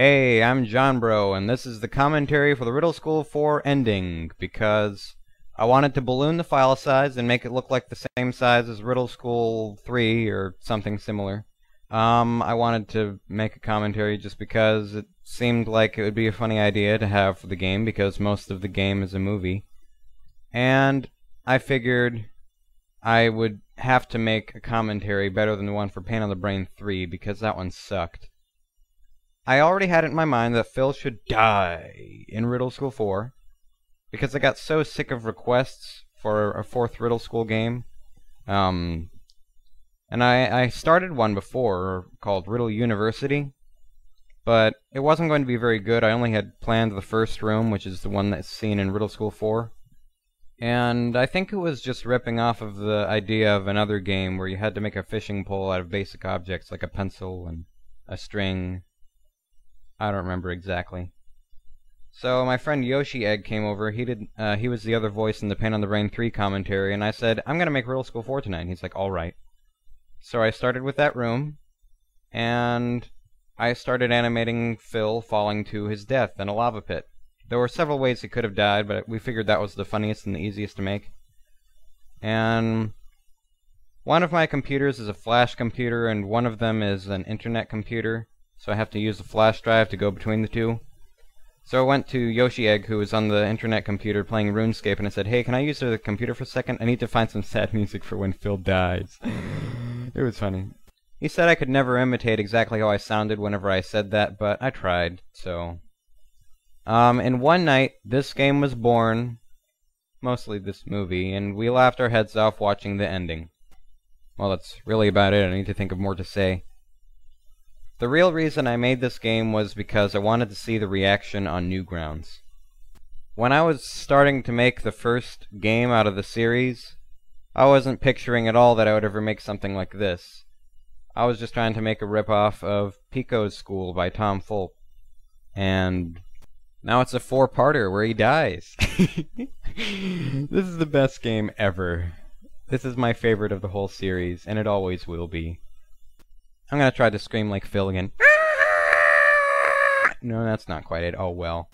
Hey, I'm John Bro, and this is the commentary for the Riddle School 4 ending, because I wanted to balloon the file size and make it look like the same size as Riddle School 3 or something similar. I wanted to make a commentary just because it seemed like it would be a funny idea to have for the game, because most of the game is a movie. And I figured I would have to make a commentary better than the one for Pain on the Brain 3, because that one sucked. I already had it in my mind that Phil should die in Riddle School 4, because I got so sick of requests for a fourth Riddle School game. And I started one before called Riddle University, but it wasn't going to be very good. I only had planned the first room, which is the one that's seen in Riddle School 4. And I think it was just ripping off of the idea of another game where you had to make a fishing pole out of basic objects like a pencil and a string. I don't remember exactly. So my friend Yoshi Egg came over. He was the other voice in the Pain on the Brain 3 commentary, and I said, I'm gonna make Riddle School 4 tonight. And he's like, alright. So I started with that room, and I started animating Phil falling to his death in a lava pit. There were several ways he could have died, but we figured that was the funniest and the easiest to make. And one of my computers is a flash computer, and one of them is an internet computer. So I have to use a flash drive to go between the two. So I went to Yoshi Egg, who was on the internet computer playing RuneScape, and I said, hey, can I use the computer for a second? I need to find some sad music for when Phil dies. It was funny. He said I could never imitate exactly how I sounded whenever I said that, but I tried, so. In one night, this game was born, mostly this movie, and we laughed our heads off watching the ending. Well, that's really about it. I need to think of more to say. The real reason I made this game was because I wanted to see the reaction on Newgrounds. When I was starting to make the first game out of the series, I wasn't picturing at all that I would ever make something like this. I was just trying to make a ripoff of Pico's School by Tom Fulp. And now it's a 4-parter where he dies. This is the best game ever. This is my favorite of the whole series, and it always will be. I'm gonna try to scream like Phil again. No, that's not quite it. Oh well.